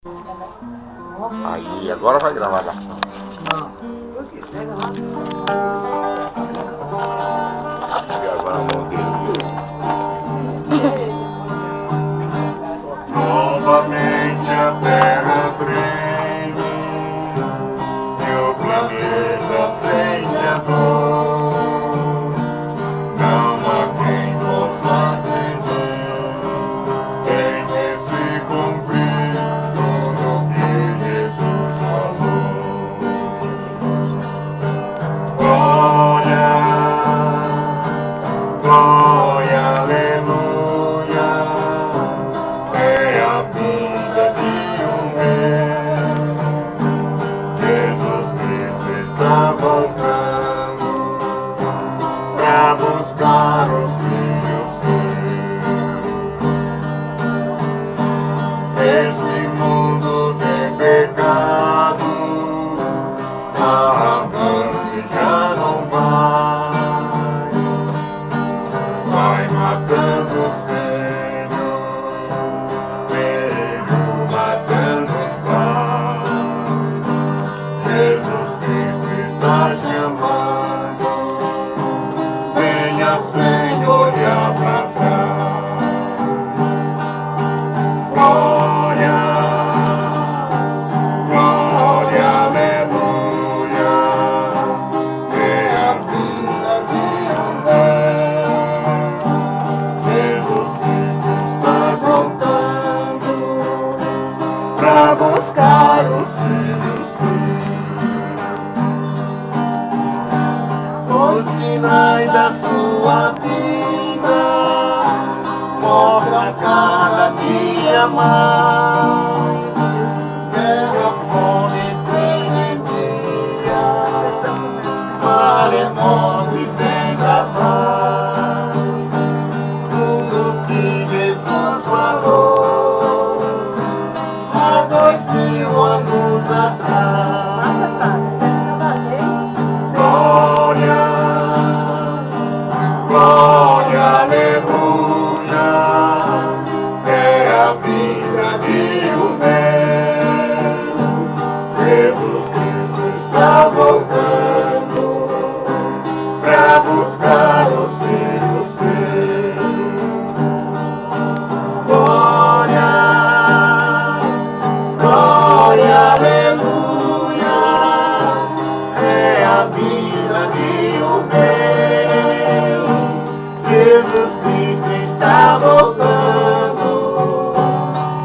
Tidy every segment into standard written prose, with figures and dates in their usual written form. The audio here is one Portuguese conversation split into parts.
Aí, agora vai gravar lá. Gravar a mão dele. Novamente a terra treme, e o planeta sente a dor. Não há quem possa entender, tem que se cumprir tudo que Jesus falou. Glória, glória, aleluia, é a vida de um rei. Jesus Cristo está voltando pra buscar os filhos seus. Este mundo tem pecado, avante já não vai matando os filhos, filho matando os pais. Jesus Cristo está chamando, venha sem olhar pra trás. Glória, glória, aleluia, é a vida de um rei. Jesus Cristo está voltando pra buscar os filhos seus. Os sinais da sua vida mostra cada dia mais. Guerra, fome, epidemia, maremoto e vendaval. Tudo que Jesus falou há 2000 anos atrás. Glória, glória, aleluia, é a vida de um rei. Jesus Cristo está voltando pra buscar os filhos seus. Glória, glória, aleluia, é a vida de um rei. Jesus Cristo está voltando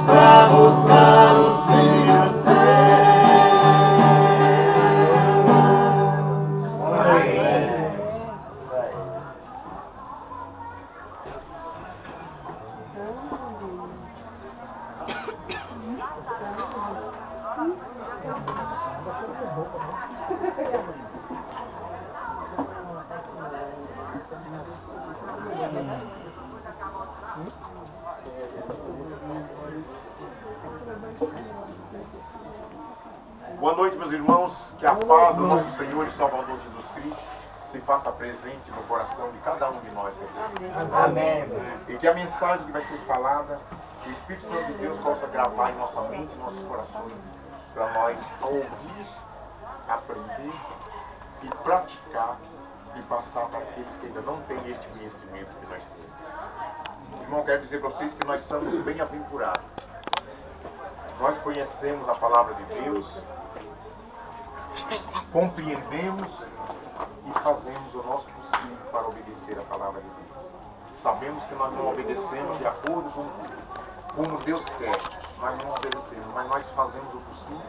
pra buscar os filhos seus. Amém. Boa noite, meus irmãos. Que a paz do nosso Senhor e Salvador Jesus Cristo se faça presente no coração de cada um de nós. Amém. E que a mensagem que vai ser falada, que o Espírito Santo de Deus possa gravar em nossa mente, em nossos corações, para nós ouvir, aprender e praticar e passar para aqueles que ainda não têm este conhecimento que nós temos. Irmão, quero dizer para vocês que nós somos bem-aventurados. Nós conhecemos a palavra de Deus, compreendemos e fazemos o nosso possível para obedecer a palavra de Deus. Sabemos que nós não obedecemos de acordo com como Deus quer, nós não obedecemos, mas nós fazemos o possível.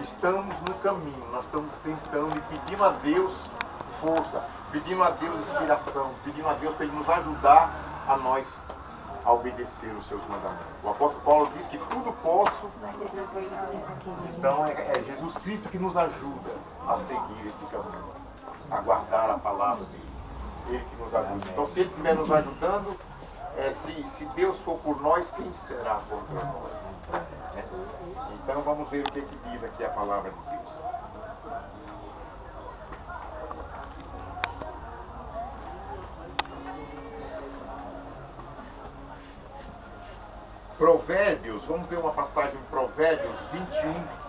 Estamos no caminho, nós estamos tentando e pedindo a Deus força, pedindo a Deus inspiração, pedindo a Deus para Ele nos ajudar a nós a obedecer os seus mandamentos. O apóstolo Paulo diz que tudo posso, então é Jesus Cristo que nos ajuda a seguir esse caminho, a guardar a palavra dele. Ele que nos ajuda. Então, se Ele estiver nos ajudando, se Deus for por nós, quem será contra nós? Então, vamos ver o que diz aqui a palavra de Deus. Provérbios, vamos ver uma passagem em Provérbios 21.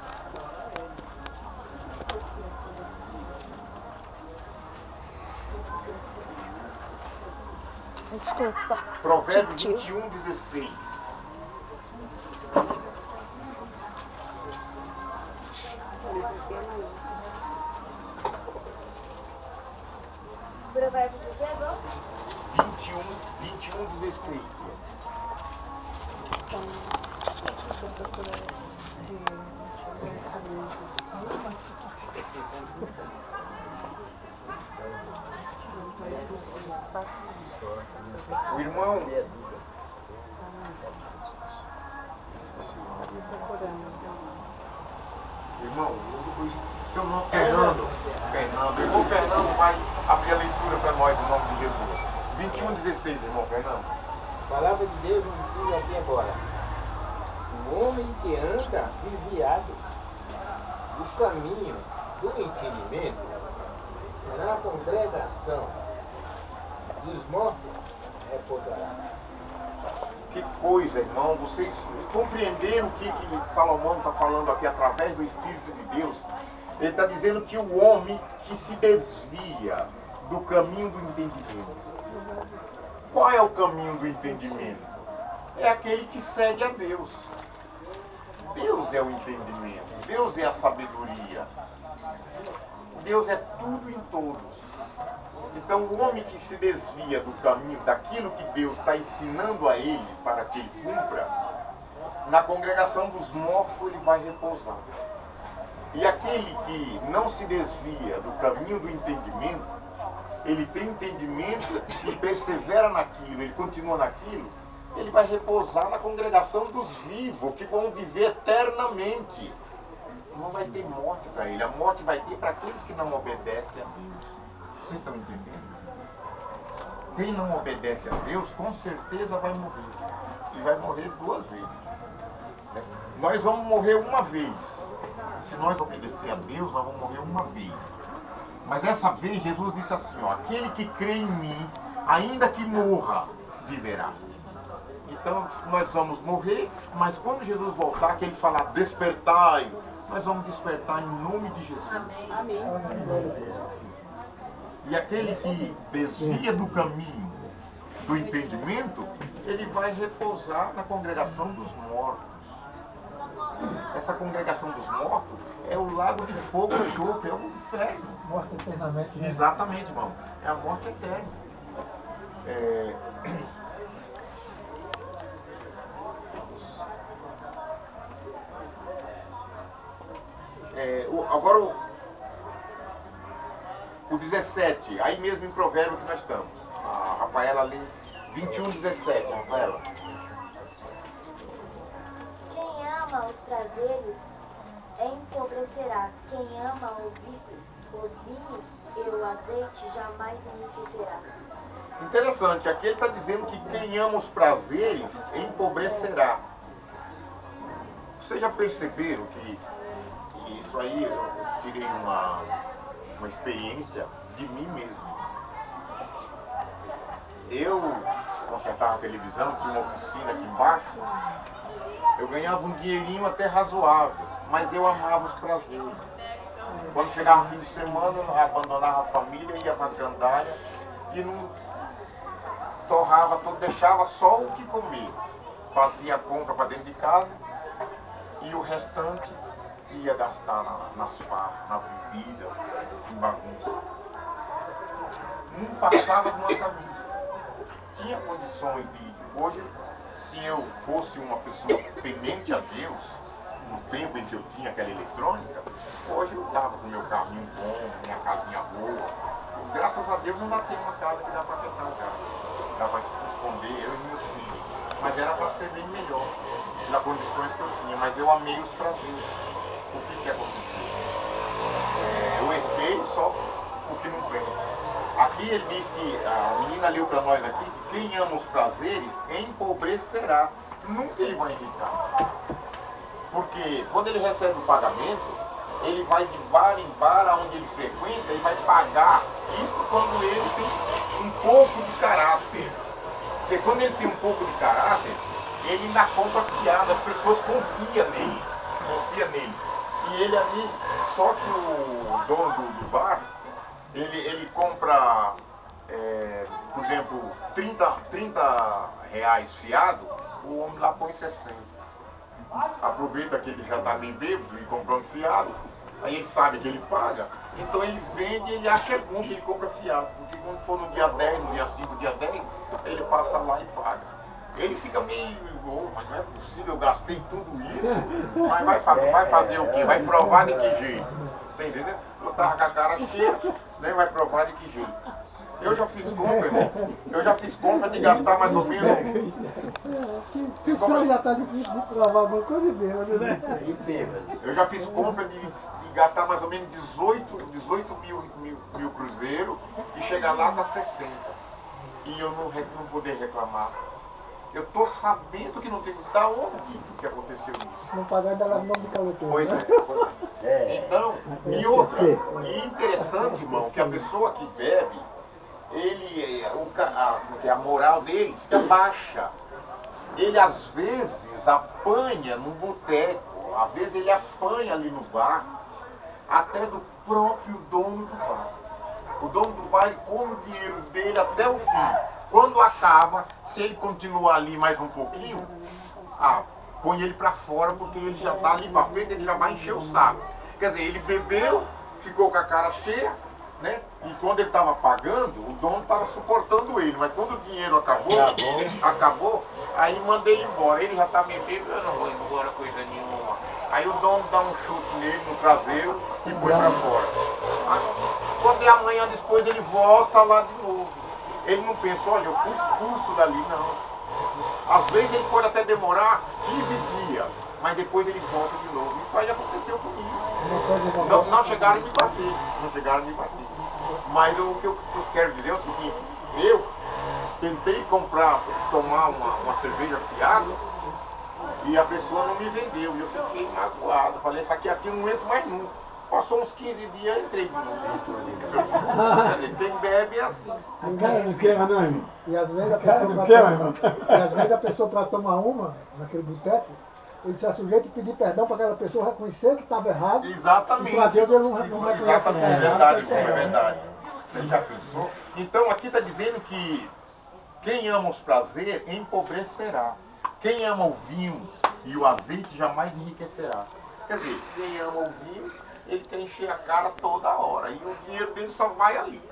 Desculpa. Provérbios 21, 16. Provérbios do quê, Dom? 21, 16. O irmão... Irmão, seu nome Fernando. O irmão Fernando vai abrir a leitura para nós em nome de Jesus. 21, 16, irmão Fernando. A palavra de Deus nos diz aqui agora: o homem que anda desviado do caminho do entendimento será a congregação dos mortos repousará. Que coisa, irmão. Vocês compreenderam o que Salomão está falando aqui através do Espírito de Deus? Ele está dizendo que o homem que se desvia do caminho do entendimento. Qual é o caminho do entendimento? É aquele que segue a Deus. Deus é o entendimento. Deus é a sabedoria. Deus é tudo em todos. Então o homem que se desvia do caminho, daquilo que Deus está ensinando a ele para que ele cumpra, na congregação dos mortos ele vai repousar. E aquele que não se desvia do caminho do entendimento, ele tem entendimento e persevera naquilo, ele continua naquilo, ele vai repousar na congregação dos vivos, que vão viver eternamente. Não vai ter morte para ele, a morte vai ter para aqueles que não obedecem a Deus. Vocês estão entendendo? Quem não obedece a Deus, com certeza vai morrer. E vai morrer 2 vezes. Nós vamos morrer uma vez. Se nós obedecer a Deus, nós vamos morrer uma vez. Mas dessa vez, Jesus disse assim, ó, aquele que crê em mim, ainda que morra, viverá. Então, nós vamos morrer, mas quando Jesus voltar, que ele falar, despertai, nós vamos despertar em nome de Jesus. Amém. E aquele que desvia do caminho do entendimento, ele vai repousar na congregação dos mortos. Essa congregação dos mortos é o lago de fogo e enxofre, é o inferno. Morte eternamente. Exatamente, irmão. É a morte eterna. Agora o 17, aí mesmo em Provérbios que nós estamos. A Rafaela lê 21, 17, Rafaela. Quem ama os prazeres empobrecerá. Quem ama os vinhos e o azeite jamais enriquecerá. Interessante, aqui ele está dizendo que quem ama os prazeres empobrecerá. Vocês já perceberam que isso aí eu tirei uma experiência de mim mesmo. Eu consertava a televisão, tinha uma oficina aqui embaixo, eu ganhava um dinheirinho até razoável, mas eu amava os prazeres. Quando chegava fim de semana, eu abandonava a família, ia para a gandaia e não torrava tudo, deixava só o que comer. Fazia a compra para dentro de casa e o restante ia gastar nas farras, na bebida, em bagunça. Não passava de uma camisa. Tinha condições de... Hoje, se eu fosse uma pessoa temente a Deus, no tempo em que eu tinha aquela eletrônica, hoje eu estava com meu carrinho bom, minha casinha boa. Graças a Deus ainda tem uma casa que dá para fechar o carro. Dá para esconder eu e meus filhos. Mas era para ser bem melhor, nas condições que eu tinha. Mas eu amei os prazeres. O que aconteceu? Eu herdei só o que não presta. Aqui ele diz que, a menina leu para nós aqui, que quem ama os prazeres empobrecerá. Nunca ele vai enriquecer. Porque quando ele recebe o pagamento, ele vai de bar em bar onde ele frequenta e vai pagar isso quando ele tem um pouco de caráter. Porque quando ele tem um pouco de caráter, ele ainda compra fiado, as pessoas confiam nele. E ele ali, só que o dono do bar, ele compra, por exemplo, 30 reais fiado, o homem lá põe 60. Aproveita que ele já está bem bêbado e comprando fiado, aí ele sabe que ele paga, então ele vende e ele acha bom que ele compra fiado, porque quando for no dia 10, no dia 5, dia 10, ele passa lá e paga. Ele fica meio, mas não é possível, eu gastei tudo isso, mas vai fazer o quê? Vai provar de que jeito? Você entendeu? Eu tava com a cara cheia, né? Vai provar de que jeito? Eu já fiz compra, irmão. Eu já fiz compra de gastar mais ou menos. Já está difícil de provar alguma coisa bêbado, né? Eu já fiz compra de gastar mais ou menos 18 mil cruzeiros e chegar lá dá 60. E eu não poder reclamar. Eu tô sabendo que não tem que dar onde que aconteceu isso. Não pagar ainda lá no nome de caloteiro. Pois né? é. Então, e outra, e interessante, irmão, que a pessoa que bebe, a moral dele fica baixa. Ele às vezes apanha no boteco, às vezes ele apanha ali no bar, até do próprio dono do bar. O dono do bar ele come o dinheiro dele até o fim. Quando acaba, se ele continuar ali mais um pouquinho, põe ele pra fora, porque ele já tá ali pra frente, ele já vai encher o saco. Quer dizer, ele bebeu, ficou com a cara cheia, né? E quando ele estava pagando, o dono estava suportando ele. Mas quando o dinheiro acabou, aí mandei ele embora. Ele já está bebendo, eu não vou embora coisa nenhuma. Aí o dono dá um chute nele no traseiro e põe pra fora. Quando é amanhã depois ele volta lá de novo. Ele não pensa, olha, eu fui expulso dali, não. Às vezes ele pode até demorar 15 dias, mas depois ele volta de novo. Isso aí aconteceu comigo. Não chegaram a me bater. Mas o que eu quero dizer é o seguinte, eu tentei tomar uma cerveja fiada e a pessoa não me vendeu. E eu fiquei magoado. Falei, isso aqui eu não entro mais nunca. Passou uns 15 dias, entrei de novo. Quem bebe é assim. Não queima não, irmão. E às vezes a pessoa para tomar uma, naquele boteco, ele se sujeita a pedir perdão para aquela pessoa reconhecer que estava errado. Exatamente. E para Deus ele não reconhece. Exatamente, é verdade. Você já pensou? Então aqui está dizendo que quem ama os prazeres empobrecerá. Quem ama o vinho e o azeite jamais enriquecerá. Quer dizer, quem ama o vinho, ele quer encher a cara toda hora. E o dinheiro dele só vai ali.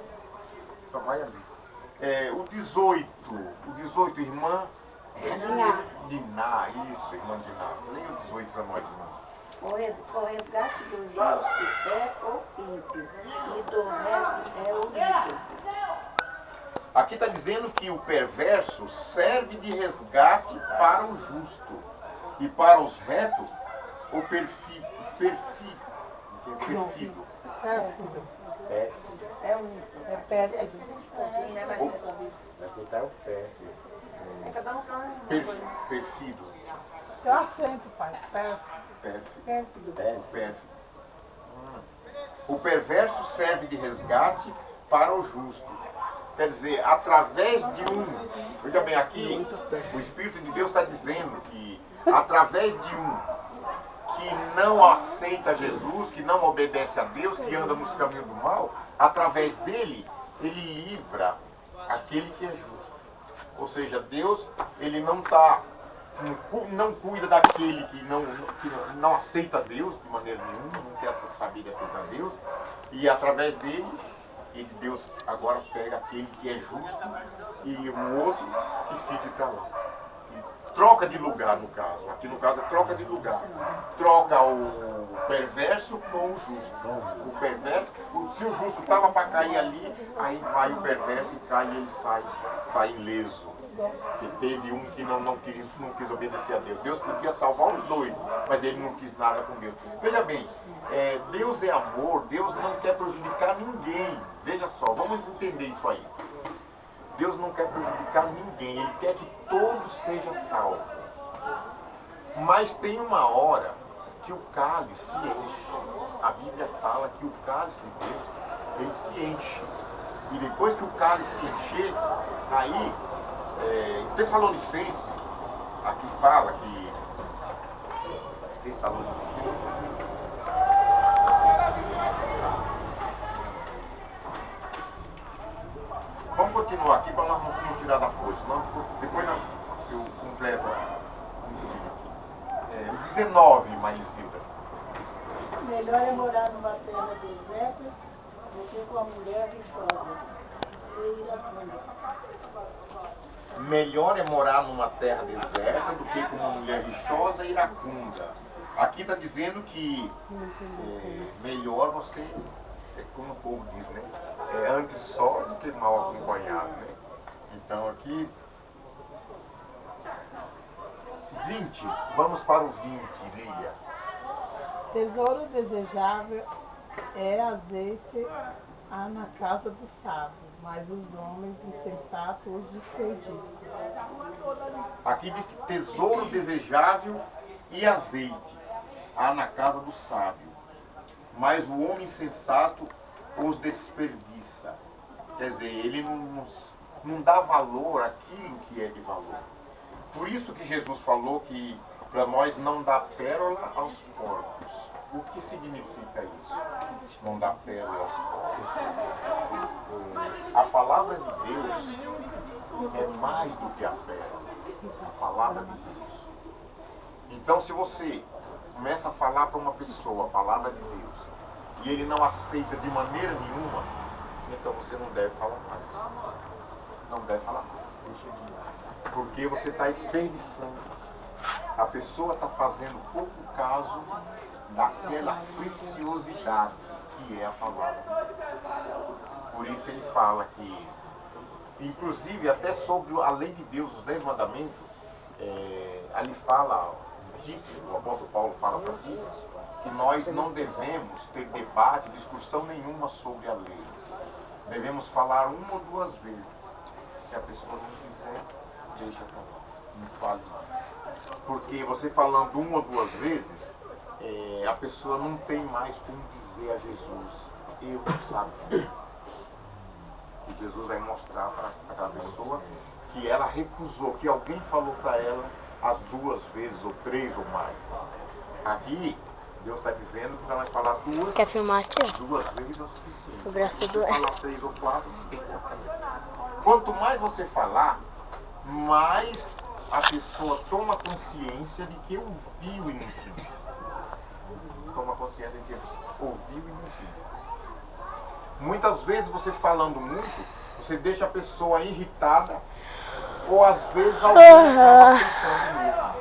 O 18, irmã Diná, isso, irmã Diná. Leia o 18 para nós, irmão. O resgate do justo é o ímpio, e do resto é o ímpio. Aqui está dizendo que o perverso serve de resgate para o justo, e para os retos, o perfido. É péssimo. Aqui está o pérfido. Perfido. Eu acento, pai. Pérfido. O perverso serve de resgate para o justo. Quer dizer, através de veja bem, aqui o Espírito de Deus está dizendo que através de que não aceita Jesus, que não obedece a Deus, que anda nos caminhos do mal, através dele, ele livra aquele que é justo. Ou seja, Deus, ele não cuida daquele que não aceita Deus de maneira nenhuma, não quer saber de aceitar Deus, e através dele, Deus agora pega aquele que é justo e o outro que fica para lá. Troca de lugar, no caso. Aqui no caso é troca de lugar. Troca o perverso com o justo. O perverso, se o justo estava para cair ali, aí vai o perverso e cai e ele sai ileso. Porque teve um que não quis obedecer a Deus. Deus podia salvar os dois, mas ele não quis nada com Deus. Veja bem, Deus é amor, Deus não quer prejudicar ninguém. Veja só, vamos entender isso aí. Deus não quer prejudicar ninguém, Ele quer que todos sejam salvos. Mas tem uma hora que o cálice se enche. A Bíblia fala que o cálice de Deus, ele se enche. E depois que o cálice se encher, aí, em Tessalonicenses, aqui fala que vamos continuar aqui para nós não tirar da força, depois eu completo. 19, Maísilda. Melhor é morar numa terra deserta do que com a mulher viçosa e iracunda. Melhor é morar numa terra deserta do que com uma mulher viçosa e iracunda. Aqui está dizendo que melhor você, como o povo diz, né? É antes só do que mal acompanhado, né? Então aqui 20, vamos para o 20, Lia. Tesouro desejável é azeite na casa do sábio, mas os homens insensatos os desperdiçam. Aqui diz que tesouro desejável e azeite há na casa do sábio, mas o homem insensato os desperdiça. Quer dizer, ele não dá valor àquilo que é de valor. Por isso que Jesus falou que para nós não dá pérola aos porcos. O que significa isso? Não dá pérola aos porcos. A palavra de Deus é mais do que a pérola. A palavra de Deus. Então, se você começa a falar para uma pessoa a palavra de Deus e ele não aceita de maneira nenhuma, então você não deve falar mais. Não deve falar mais. Porque você está desperdiçando. A pessoa está fazendo pouco caso daquela preciosidade que é a palavra. Por isso ele fala que, inclusive até sobre a lei de Deus, os 10 mandamentos, ali fala, o apóstolo Paulo fala para Tito, que nós não devemos ter debate, discussão nenhuma sobre a lei. Devemos falar uma ou duas vezes. Se a pessoa não quiser, deixa para lá, não fale mais. Porque você falando uma ou duas vezes, a pessoa não tem mais como dizer a Jesus, eu não sabia. E Jesus vai mostrar para aquela pessoa que ela recusou, que alguém falou para ela as 2 vezes, ou 3 ou mais. Aqui, Deus está dizendo que vai falar 2. Quer filmar aqui? 2 vezes é o suficiente. O braço Se do... falar 3 ou 4, tem que quanto mais você falar, mais a pessoa toma consciência de que ouviu e não ensinou. Toma consciência de que ouviu e não ensinou. Muitas vezes você falando muito, você deixa a pessoa irritada, ou às vezes alguém acaba aceitando mesmo.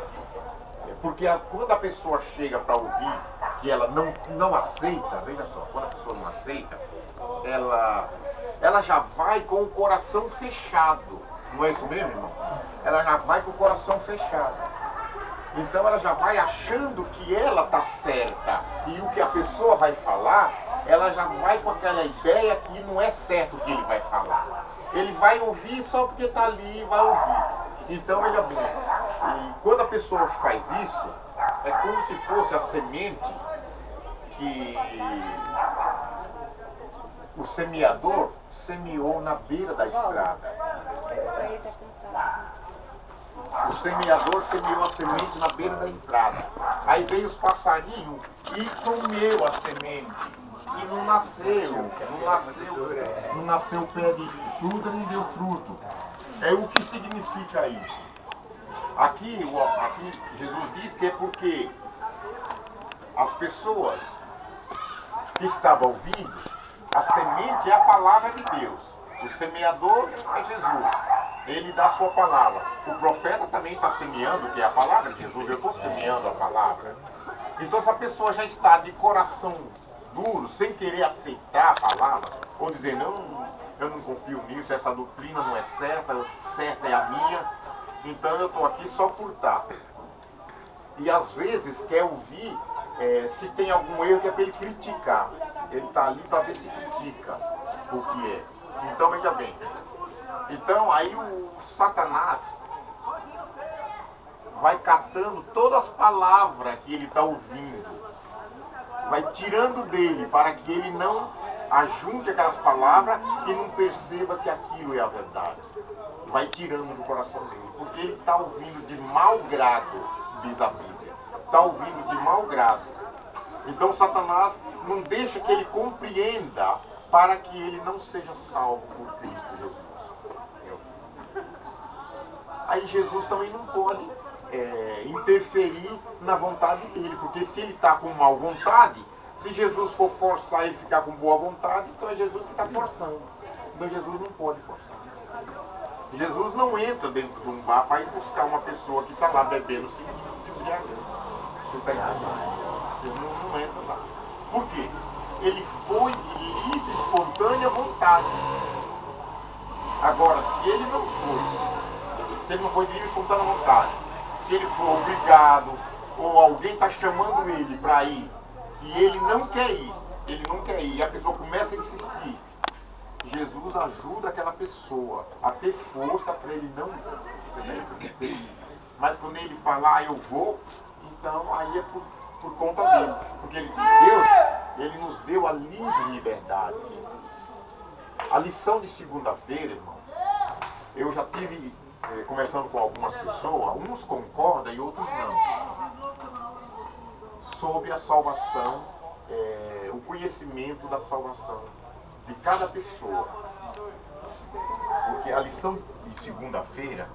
Porque quando a pessoa chega para ouvir que ela não aceita, veja só, quando a pessoa não aceita, ela já vai com o coração fechado. Não é isso mesmo, irmão? Ela já vai com o coração fechado. Então ela já vai achando que ela está certa. E o que a pessoa vai falar, ela já vai com aquela ideia que não é certo o que ele vai falar. Ele vai ouvir só porque está ali e vai ouvir. Então, veja bem, e quando a pessoa faz isso, é como se fosse a semente que o semeador semeou na beira da estrada. O semeador semeou a semente na beira da estrada. Aí veio os passarinhos e comeu a semente. E não nasceu pé de fruta, nem deu fruto. O que significa isso? Aqui Jesus diz que é porque as pessoas que estavam ouvindo, a semente é a palavra de Deus. O semeador é Jesus. Ele dá a sua palavra. O profeta também está semeando, que é a palavra de Jesus. Eu estou semeando a palavra. Então essa pessoa já está de coração duro, sem querer aceitar a palavra, ou dizer, não, eu não confio nisso, essa doutrina não é certa, certa é a minha, então eu estou aqui só por estar. E às vezes quer ouvir se tem algum erro que é para ele criticar. Ele está ali para ver se critica o que é. Então veja bem. Então aí o Satanás vai catando todas as palavras que ele está ouvindo, vai tirando dele para que ele não ajunte aquelas palavras e não perceba que aquilo é a verdade. vai tirando do coração dele, porque ele está ouvindo de mau grado, diz a Bíblia. Está ouvindo de mau grado. Então Satanás não deixa que ele compreenda para que ele não seja salvo por Cristo Jesus. Aí Jesus também não pode interferir na vontade dele, porque se ele está com má vontade, se Jesus for forçar ele ficar com boa vontade, então é Jesus que está forçando. Então Jesus não pode forçar. Jesus não entra dentro de um bar para ir buscar uma pessoa que está lá bebendo se embriagando. Você está entendendo? Jesus não entra lá. Por quê? Ele foi de livre, espontânea vontade. Agora, se ele não foi de livre, espontânea vontade, se ele for obrigado, ou alguém está chamando ele para ir, e ele não quer ir, e a pessoa começa a insistir, Jesus ajuda aquela pessoa a ter força para ele não ir. Mas quando ele falar, eu vou, então aí é por conta dele. Porque Deus, ele nos deu a livre liberdade. A lição de segunda-feira, irmão, eu já tive conversando com algumas pessoas, uns concordam e outros não, sobre a salvação, o conhecimento da salvação de cada pessoa. Porque a lição de segunda-feira,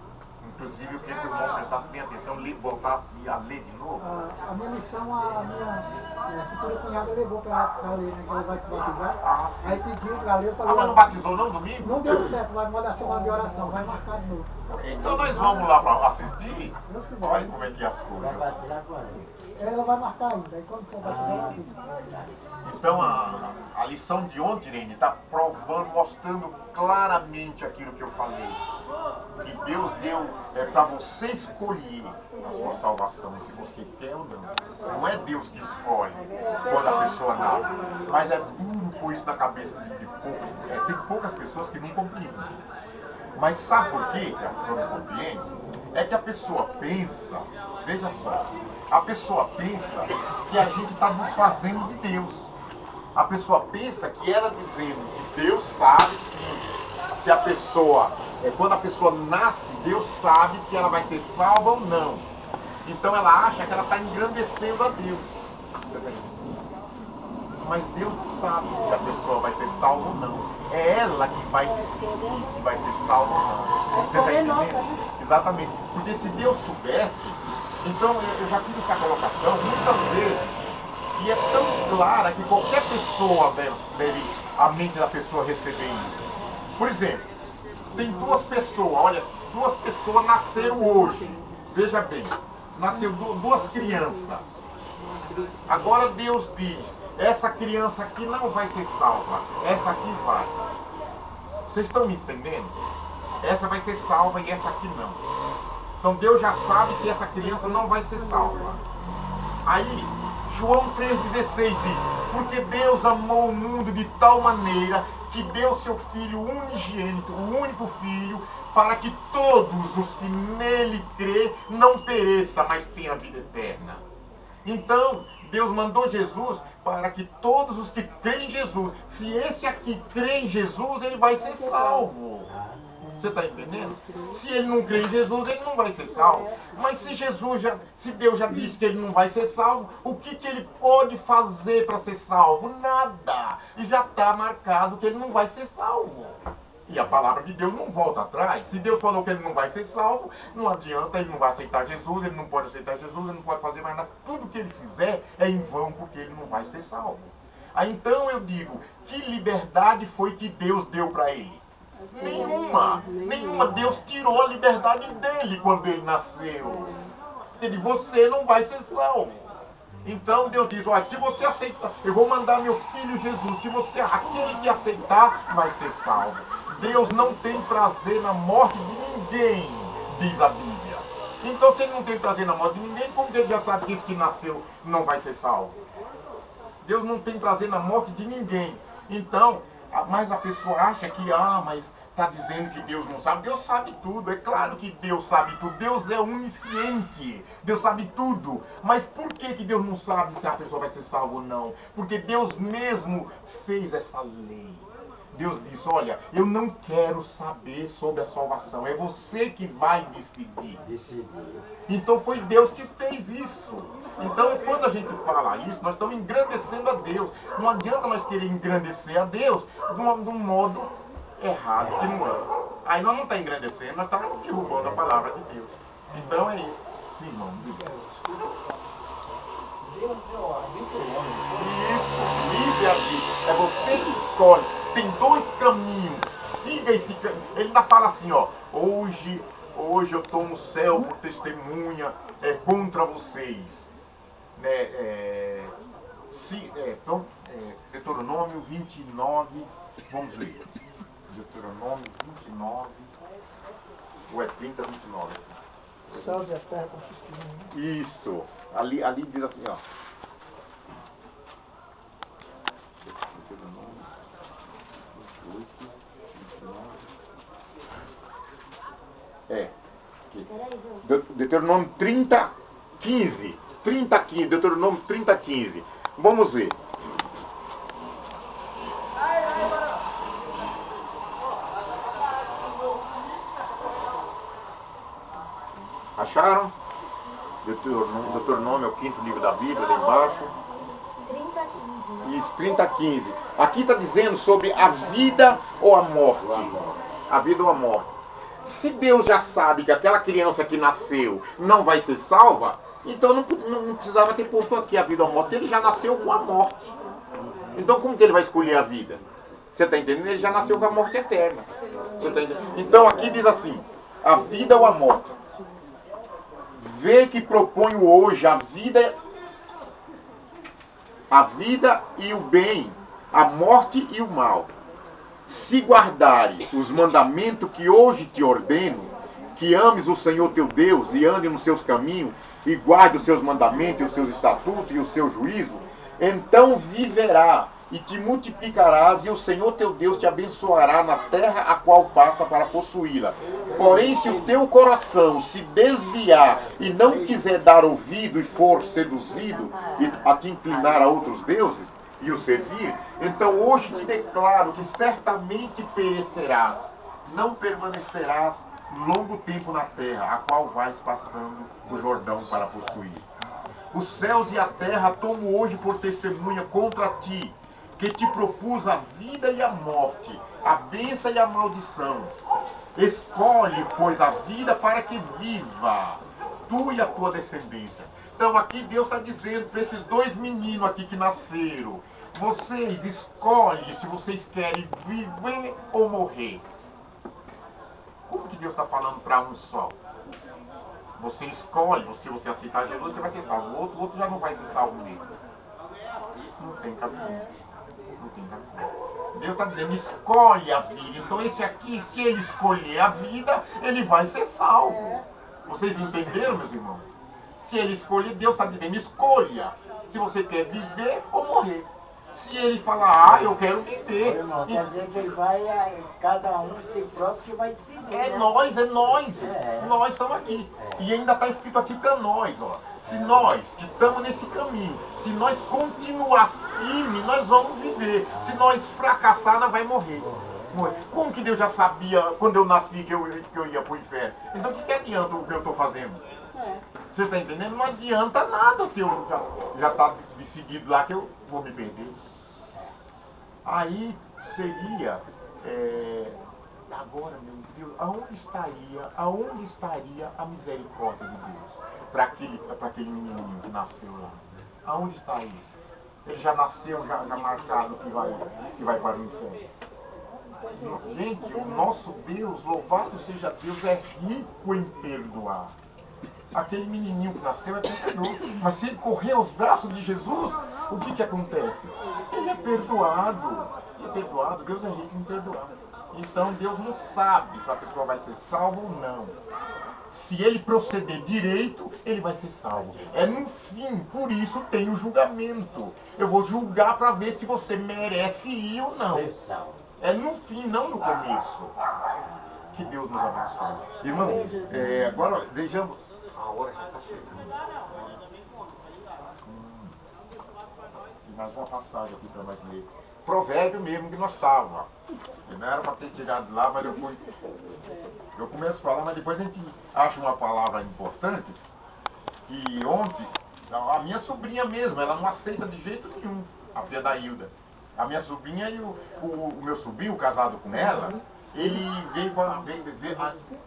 inclusive eu queria que o irmão prestasse bem atenção, voltasse a ler de novo. A minha missão, a minha futura cunhada levou para ler, né, que ela vai se batizar. Aí pediu para ler, eu falei... Mas não batizou não domingo? Não deu certo, vai mandar semana de oração, vai marcar de novo. Então nós vamos lá para assistir. Olha como é que é as coisas. Ela vai marcar ainda, aí quando for batizar, ela diz. Então a lição de ontem, Irene, está provando, mostrando claramente aquilo que eu falei. Que Deus deu para você escolher a sua salvação, se você quer ou não. Não é Deus que escolhe quando a pessoa nasce. Mas é duro pôr isso na cabeça de poucas. Tem poucas pessoas que não compreendem. Mas sabe por quê que a pessoa não compreende? É que a pessoa pensa, veja só, a pessoa pensa que a gente está desfazendo de Deus. A pessoa pensa que ela dizendo que Deus sabe que a pessoa, quando a pessoa nasce, Deus sabe se ela vai ser salva ou não. Então ela acha que ela está engrandecendo a Deus. Mas Deus sabe se a pessoa vai ser salva ou não. É ela que vai decidir se vai ser salva ou não. Você está entendendo? Exatamente. Porque se Deus soubesse, então eu já fiz essa colocação muitas vezes, e é tão clara que qualquer pessoa deve a mente da pessoa receber isso. Por exemplo, tem duas pessoas, olha, duas pessoas nasceram hoje. Veja bem, nasceu duas crianças. Agora Deus diz, essa criança aqui não vai ser salva, essa aqui vai. Vocês estão me entendendo? Essa vai ser salva e essa aqui não. Então Deus já sabe que essa criança não vai ser salva. Aí, João 3,16 diz, porque Deus amou o mundo de tal maneira que deu seu Filho unigênito, o único Filho, para que todos os que nele crê não pereçam, mas tenham a vida eterna. Então, Deus mandou Jesus para que todos os que creem em Jesus, se esse aqui crê em Jesus, ele vai ser salvo. Você está entendendo? Se ele não crê em Jesus, ele não vai ser salvo. Mas se Deus já disse que ele não vai ser salvo, o que ele pode fazer para ser salvo? Nada. E já está marcado que ele não vai ser salvo. E a palavra de Deus não volta atrás. Se Deus falou que ele não vai ser salvo, não adianta, ele não vai aceitar Jesus, ele não pode aceitar Jesus, ele não pode fazer mais nada. Tudo que ele fizer é em vão, porque ele não vai ser salvo. Aí então eu digo, que liberdade foi que Deus deu para ele? Nenhuma. Deus tirou a liberdade dele quando ele nasceu. Ele disse, você não vai ser salvo. Então Deus diz, olha, se você aceitar, eu vou mandar meu filho Jesus, se você, aquele que aceitar, vai ser salvo. Deus não tem prazer na morte de ninguém, diz a Bíblia. Então se ele não tem prazer na morte de ninguém, como ele já sabe que esse que nasceu não vai ser salvo? Deus não tem prazer na morte de ninguém. Então, mas a pessoa acha que, mas está dizendo que Deus não sabe. Deus sabe tudo, é claro que Deus sabe tudo. Deus é onisciente, Deus sabe tudo. Mas por que Deus não sabe se a pessoa vai ser salva ou não? Porque Deus mesmo fez essa lei. Deus disse, olha, eu não quero saber sobre a salvação, é você que vai decidir. Então foi Deus que fez isso. Então quando a gente fala isso, nós estamos engrandecendo a Deus. Não adianta nós querer engrandecer a Deus de um modo errado, que não é. Aí nós não estamos engrandecendo, nós estamos derrubando a palavra de Deus. Então é isso. Sim, irmão. Deus deu a vida ao homem. Isso, livre-arbítrio. É você que escolhe. Tem dois caminhos. Siga esse caminho. Ele ainda fala assim, ó. Hoje eu estou no céu por testemunha contra vocês. Né, Deuteronômio 29. Vamos ler. Deuteronômio 29. Ou é 30, 29? O céu e a terra constituem. Isso. Ali diz assim, ó. Deuteronômio 30, 15. 30, 15. Deuteronômio 30, 15. Vamos ver. Acharam? Deuteronômio é o quinto livro da Bíblia, lá embaixo. 30, 15. Isso, 30, 15. Aqui está dizendo sobre a vida ou a morte. A vida ou a morte. Se Deus já sabe que aquela criança que nasceu não vai ser salva, então não precisava ter posto aqui a vida ou a morte. Ele já nasceu com a morte. Então como que ele vai escolher a vida? Você está entendendo? Ele já nasceu com a morte eterna. Você tá entendendo? Então aqui diz assim, a vida ou a morte. Vê que proponho hoje a vida e o bem, a morte e o mal. Se guardares os mandamentos que hoje te ordeno, que ames o Senhor teu Deus e ande nos seus caminhos, e guarde os seus mandamentos, e os seus estatutos e o seu juízo, então viverá e te multiplicarás, e o Senhor teu Deus te abençoará na terra a qual passa para possuí-la. Porém, se o teu coração se desviar e não quiser dar ouvido e for seduzido a te inclinar a outros deuses e o servir, então hoje te declaro que certamente perecerás, não permanecerás longo tempo na terra, a qual vais passando o Jordão para possuir. Os céus e a terra tomo hoje por testemunha contra ti, que te propus a vida e a morte, a bênção e a maldição. Escolhe, pois, a vida para que viva, tu e a tua descendência. Então aqui Deus está dizendo para esses dois meninos aqui que nasceram, vocês escolhem se vocês querem viver ou morrer. Como que Deus está falando para um só? Você escolhe, se você aceitar Jesus, você vai ser salvo. O outro já não vai ser salvo mesmo. Não tem cabimento. Deus está dizendo, escolhe a vida. Então esse aqui, se ele escolher a vida, ele vai ser salvo. Vocês entenderam, meus irmãos? Se ele escolher, Deus está dizendo, escolha. Se você quer viver ou morrer. Se ele falar, eu quero viver. Irmão, quer dizer que ele vai, cada um de si próprio que vai decidir. É nós. Nós estamos aqui. E ainda está escrito aqui para nós, ó. Se nós estamos nesse caminho, se nós continuar firme, nós vamos viver. Se nós fracassar, nós vamos morrer. Como que Deus já sabia, quando eu nasci, que eu ia para o inferno? Então, o que adianta o que eu estou fazendo? Você está entendendo? Não adianta nada se eu já está decidido lá que eu vou me perder. Aí seria... agora, meu Deus, aonde estaria a misericórdia de Deus para aquele menininho que nasceu lá? Aonde está ele? Ele já nasceu, já marcado que vai para o inferno. Gente, o nosso Deus, louvado seja Deus, é rico em perdoar. Aquele menininho que nasceu é pecador, mas se ele correr aos braços de Jesus, o que acontece? Ele é perdoado. Deus é rico em perdoar. Então Deus não sabe se a pessoa vai ser salva ou não. Se ele proceder direito, ele vai ser salvo. É no fim, por isso tem o julgamento. Eu vou julgar para ver se você merece ir ou não. É no fim, não no começo. Que Deus nos abençoe. Irmão, agora vejamos. A hora já está chegando. mais uma passagem aqui para nós ler. Provérbio mesmo que nós estávamos. Não era para ter tirado lá, mas eu começo a falar, mas depois a gente acha uma palavra importante, que ontem, a minha sobrinha mesmo, ela não aceita de jeito nenhum, a filha da Hilda. A minha sobrinha e o meu sobrinho, casado com ela, ele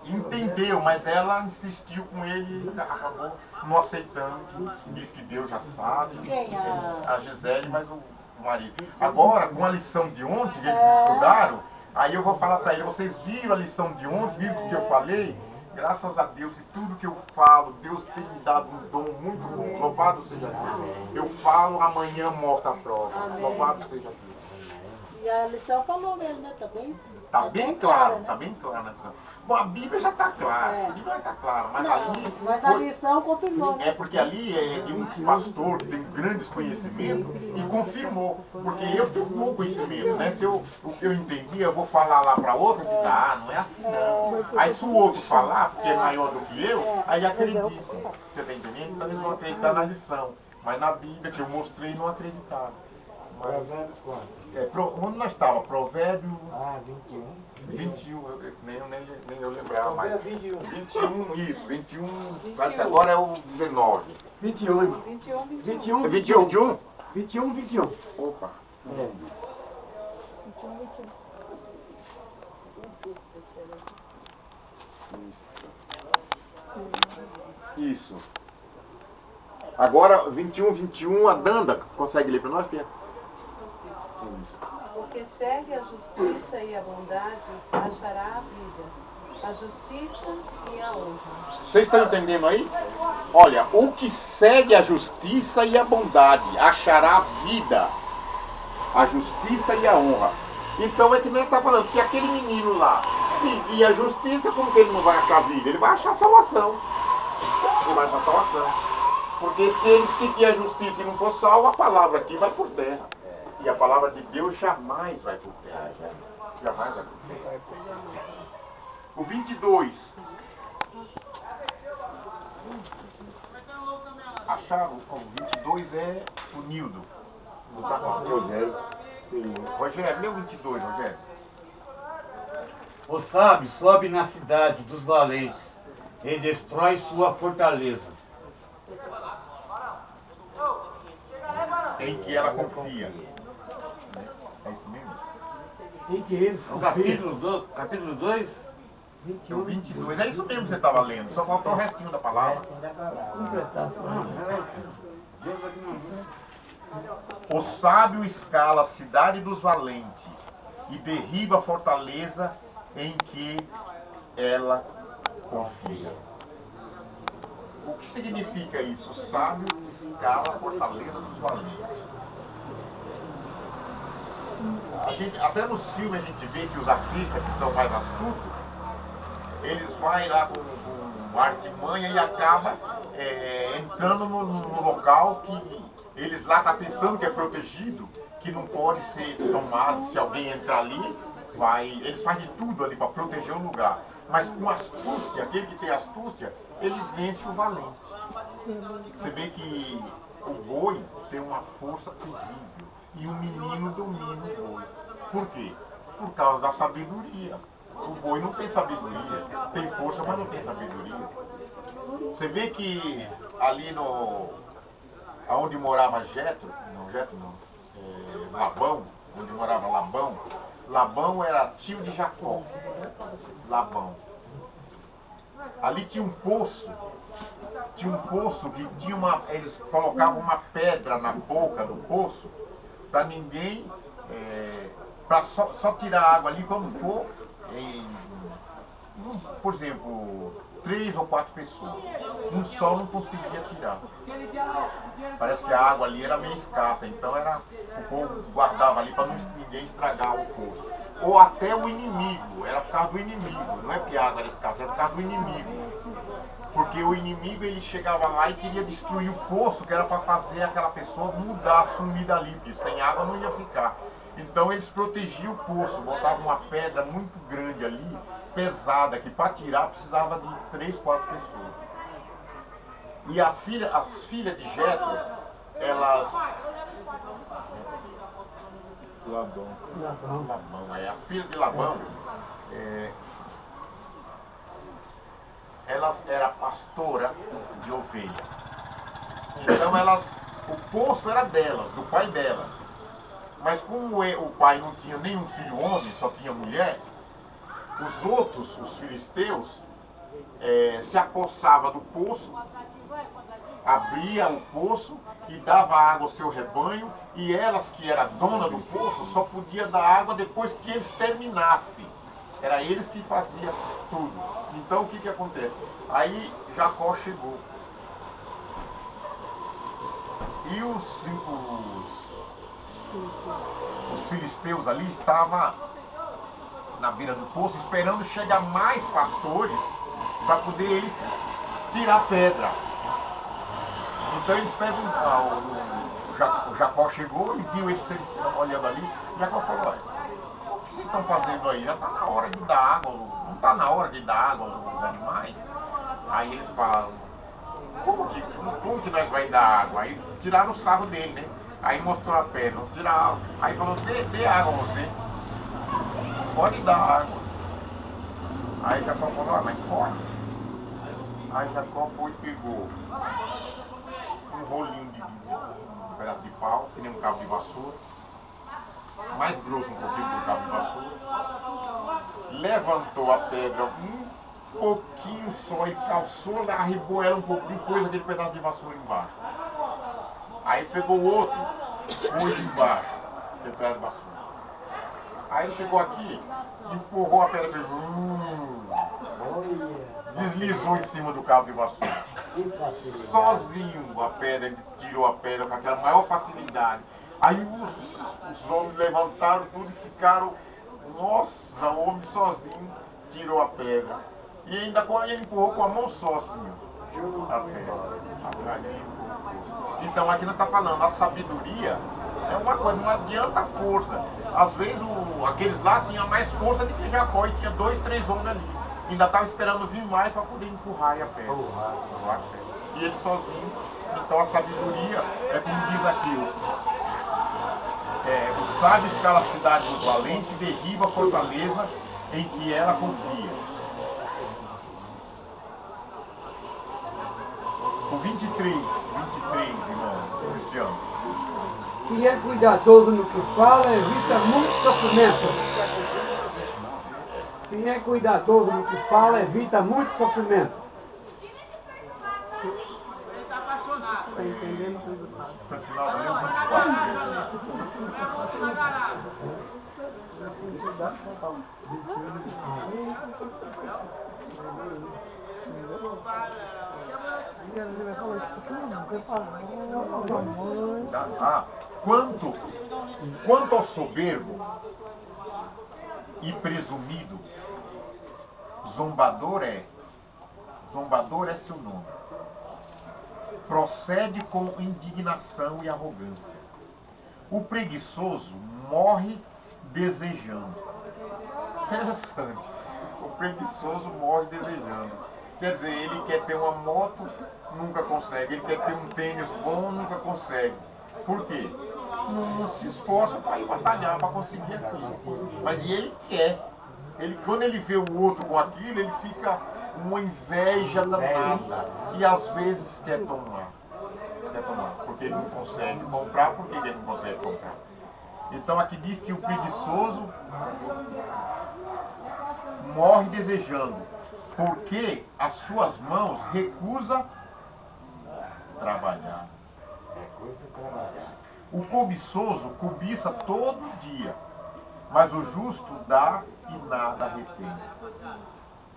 entendeu, mas ela insistiu com ele e acabou não aceitando. Disse que Deus já sabe. Quem? A Gisele, mas o marido. Agora, com a lição de ontem que eles estudaram, aí eu vou falar para ele, vocês viram a lição de ontem, viram o que eu falei? Graças a Deus, e tudo que eu falo, Deus tem me dado um dom muito bom. Louvado seja Deus. Eu falo, amanhã mostra a prova. Louvado seja Deus. E a lição falou mesmo, né? Tá bem? Está bem claro, né? está bem claro. Né? Bom, a Bíblia já está clara, a Bíblia já está clara, mas Não, ali... mas a lição confirmou, né? É porque ali é de um pastor que tem grandes conhecimentos e confirmou. Porque eu tenho pouco conhecimento, né? Se o que eu entendi, eu vou falar lá para outra que não é assim não. Aí se o outro falar, porque é maior do que eu, aí acredita. Você está entendendo? Então eles vão acreditar na lição. Mas na Bíblia que eu mostrei, não acreditaram. Provérbio quanto? Onde nós estávamos? Provérbio 21. nem eu lembrava mais. Provérbio 21, isso, 21, parece que agora é o 19. 21. 21, 21? 21. Opa. Isso. Agora, 21, a Danda, consegue ler para nós, Pedro? Porque segue a justiça e a bondade, achará a vida, a justiça e a honra. Vocês estão entendendo aí? Olha, o que segue a justiça e a bondade achará a vida, a justiça e a honra. Então é que nós estamos falando que aquele menino lá seguir a justiça, como que ele não vai achar a vida? Ele vai achar salvação. Ele vai achar salvação. Porque se ele seguir a justiça e não for salvo, a palavra aqui vai por terra. E a palavra de Deus jamais vai por terra. Jamais vai por terra. O 22. Acharam? O 22 é o Nildo. Não está com Rogério. Rogério, lê o 22, Rogério. O sábio sobe na cidade dos valentes e destrói sua fortaleza. Em que ela confia. É isso mesmo? Tem que eles O capítulo 2? É o 22. É isso mesmo que você estava lendo. Só faltou o restinho da palavra. O sábio escala a cidade dos valentes e derriba a fortaleza em que ela confia. O que significa isso? O sábio escala a fortaleza dos valentes. Até nos filmes a gente vê que os artistas que são mais astutos, eles vão lá com artimanha e acabam entrando no local que eles lá estão pensando que é protegido, que não pode ser tomado. Se alguém entrar ali, eles fazem tudo ali para proteger o lugar. Mas com astúcia, aquele que tem astúcia, eles vencem o valente. Você vê que o boi tem uma força terrível e o menino domina o boi. Por quê? Por causa da sabedoria. O boi não tem sabedoria, tem força, mas não tem sabedoria. Você vê que ali onde morava Labão, onde morava Labão, Labão era tio de Jacó. Labão. Ali tinha um poço que eles colocavam uma pedra na boca do poço para ninguém, para só tirar água ali quando for, por exemplo, 3 ou 4 pessoas. Um só não conseguia tirar. Parece que a água ali era meio escassa, então o povo guardava ali para ninguém estragar o poço. Ou até o inimigo, era por causa do inimigo, não é que a água era escassa, era por causa do inimigo. Porque o inimigo ele chegava lá e queria destruir o poço, que era para fazer aquela pessoa mudar, sumir dali, porque sem água não ia ficar. Então eles protegiam o poço, botavam uma pedra muito grande ali, pesada, que para tirar precisava de 3, 4 pessoas. E as filhas de Jetro, Labão. Labão, a filha de Labão, ela era pastora de ovelha. Então o poço era delas, do pai dela. Mas como o pai não tinha nenhum filho homem, só tinha mulher, os outros, os filisteus, se apossavam do poço, abria o poço e dava água ao seu rebanho, e elas, que era dona do poço, só podia dar água depois que eles terminassem. Era eles que faziam tudo. Então o que acontece? Aí Jacó chegou. E os filisteus ali estavam na beira do poço esperando chegar mais pastores para poder eles tirar a pedra. Então eles perguntaram, o Jacó chegou e viu eles olhando ali. Jacó falou: olha, o que vocês estão fazendo aí? Já está na hora de dar água, não está na hora de dar água aos animais? Aí eles falam: como que nós vai dar água? Aí tiraram o sarro dele, né? Aí mostrou a pedra, tiraram. Aí falou: dê água a você. Pode dar água. Aí Jacó falou: mas pode. Aí Jacó foi e pegou um rolinho um pedaço de pau, que nem um cabo de vassoura, mais grosso um pouquinho do cabo de vassoura, levantou a pedra um pouquinho só e calçou, arribou ela um pouquinho, pôs aquele pedaço de vassoura embaixo. Aí pegou o outro, pôs embaixo, aquele pedaço de vassoura. Aí ele chegou aqui, empurrou a pedra, deslizou em cima do cabo de vassoura. Sozinho a pedra, ele tirou a pedra com aquela maior facilidade. Aí os homens levantaram tudo e ficaram, nossa, o homem sozinho tirou a pedra. E ainda ele empurrou com a mão só assim, a pedra. Então aqui nós estamos falando, a sabedoria é uma coisa, não adianta a força. Às vezes aqueles lá tinham mais força do que Jacó e tinha 2, 3 homens ali. Ainda estava esperando vir mais para poder empurrar a pedra. E ele sozinho. Então a sabedoria é como diz aqui: o sábio escala a cidade dos valentes e derriba a fortaleza em que ela confia. O 23, irmão Cristiano. Quem é cuidadoso no que fala evita muito sofrimento. Quem é cuidadoso no que fala evita muito sofrimento. Está entendendo tudo, Padre? Quanto ao soberbo e presumido, zombador é seu nome. Procede com indignação e arrogância. O preguiçoso morre desejando. Interessante. O preguiçoso morre desejando. Quer dizer, ele quer ter uma moto, nunca consegue. Ele quer ter um tênis bom, nunca consegue. Por quê? Não se esforça para ir batalhar, para conseguir aquilo. Mas ele quer. Quando ele vê o outro com aquilo, ele fica uma inveja danada. E às vezes quer tomar. Porque ele não consegue comprar. Por que ele não consegue comprar? Então aqui diz que o preguiçoso morre desejando, porque as suas mãos recusam trabalhar. O cobiçoso cobiça todo dia, mas o justo dá e nada retém.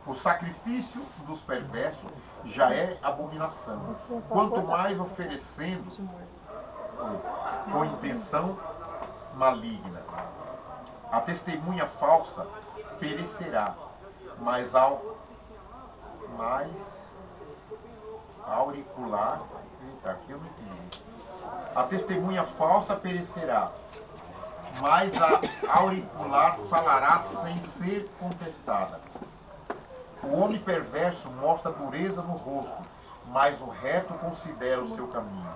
O sacrifício dos perversos já é abominação, quanto mais oferecendo com intenção maligna. A testemunha falsa perecerá, mas auricular, aqui eu não entendi. A testemunha falsa perecerá, mas a auricular falará sem ser contestada. O homem perverso mostra dureza no rosto, mas o reto considera o seu caminho.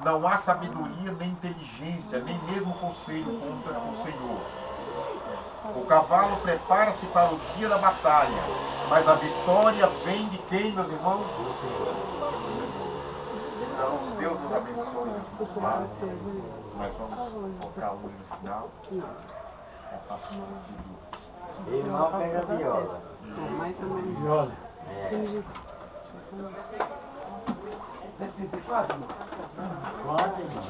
Não há sabedoria nem inteligência, nem mesmo conselho contra o Senhor. O cavalo prepara-se para o dia da batalha, mas a vitória vem de quem, meus irmãos? Então, Deus nos abençoe. Nós vamos colocar um no final. Irmão pega a viola. Mais ou menos. Viola. É. 74, irmão? Quanto, irmão?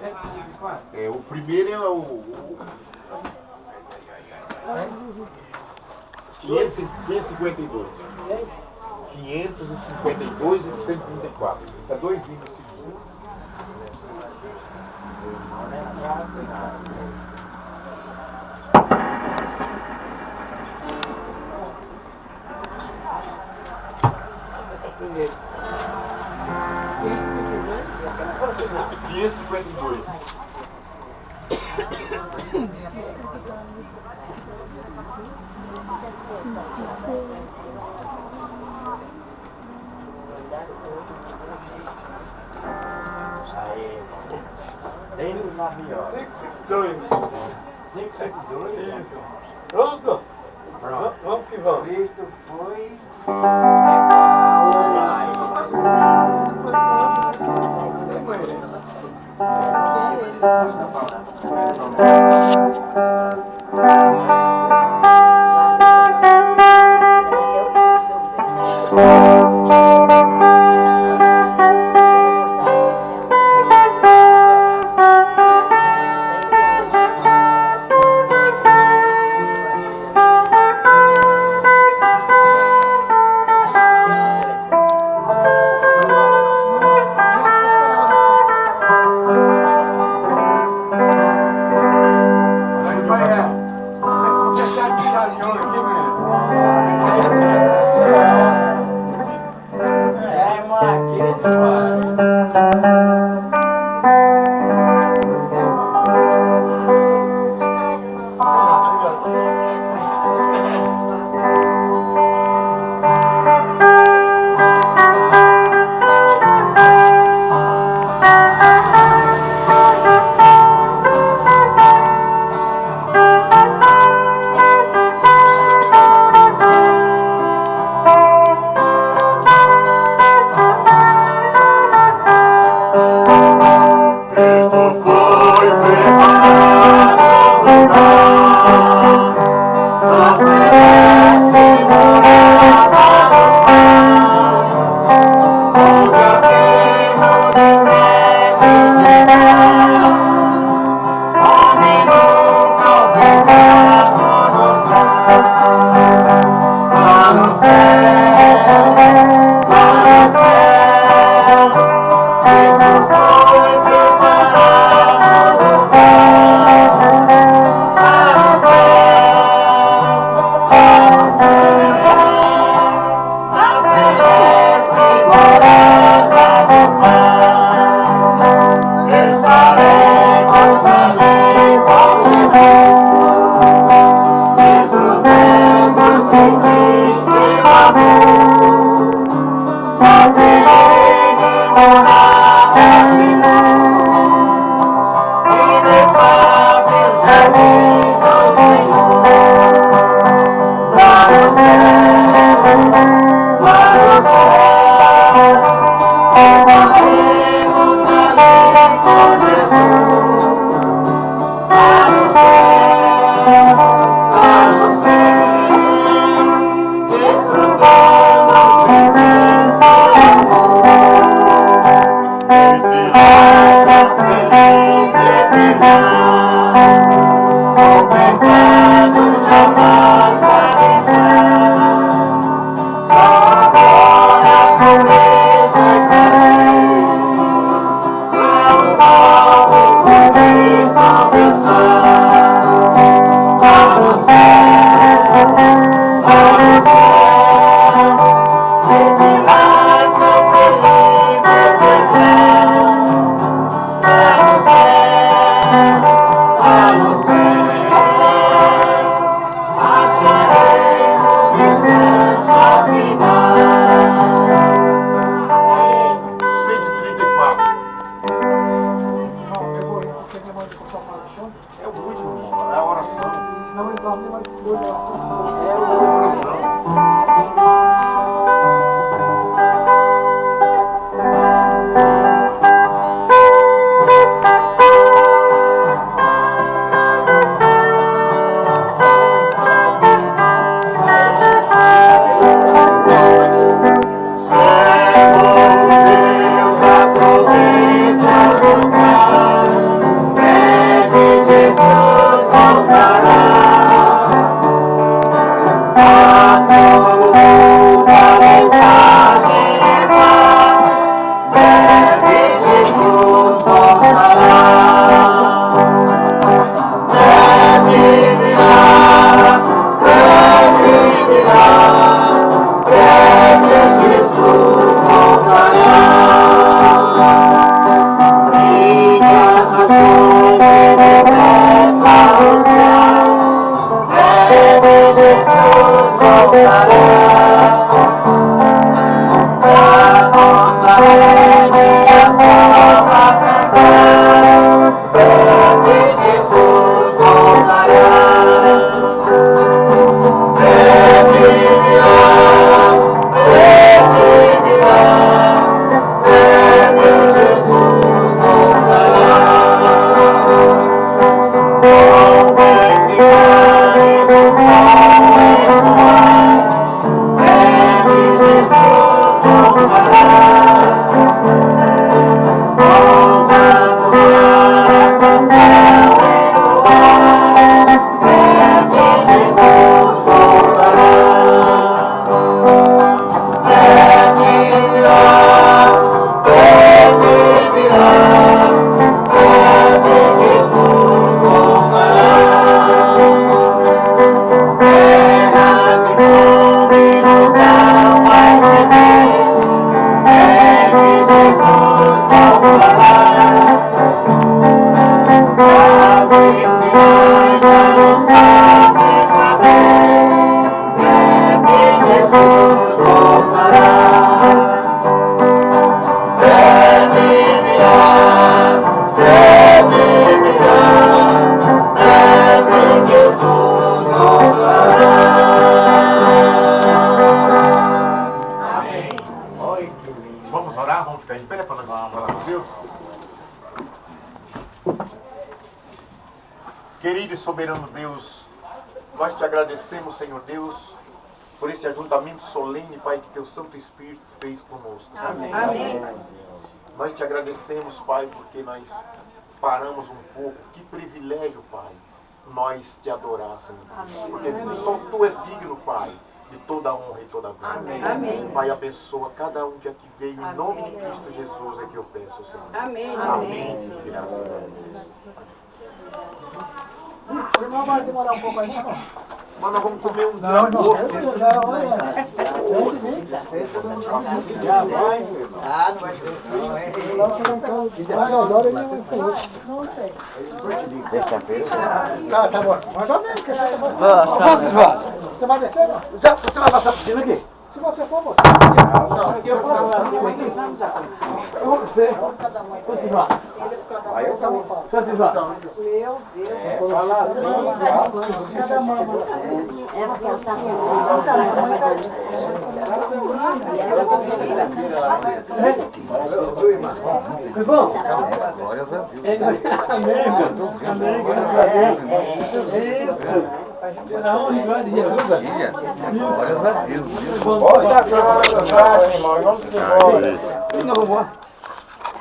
74. O primeiro é o 552. 552 e 134. Está dois hinos seguidos. Não é fácil, não. Primeiro. 552. Aí, tem na viola. 572. Pronto? Pronto. Vamos que vamos. Cristo foi. Thank you. É o último, é a oração. Não, então, mais dois. É a oração. Vamos orar? Vamos ficar em pé para nós falar com Deus? Querido e soberano Deus, nós te agradecemos, Senhor Deus, por esse ajuntamento solene, Pai, que teu Santo Espírito fez conosco. Amém. Amém. Nós te agradecemos, Pai, porque nós paramos um pouco. Que privilégio, Pai, nós te adorar, Senhor. Porque só tu és digno, Pai, de toda honra e toda glória. Amém. Pai, abençoa cada um que aqui veio, em nome de Cristo Jesus é que eu peço, Senhor. Amém. Amém. Graças a Deus. O irmão vai demorar um pouco ainda, não? Mas nós vamos comer um Não, não. jantar. Já vai. Ah, não vai ser. Não sei. Terça-feira. Tá bom. Mais ou menos, que você vai descer, não? Você vai passar por cima aqui? Se você for, você. Não, aqui eu vou. Você. Continua. Aí eu também faço. Continua. Meu Deus. Vai lá, assim. Cada mão. Foi bom? Glória a Deus. Amém, irmão. Amém, graças a Deus. Na honra e glória de Jesus. Glória a Deus. Pode dar glória, irmão. Vamos embora. Vamos embora.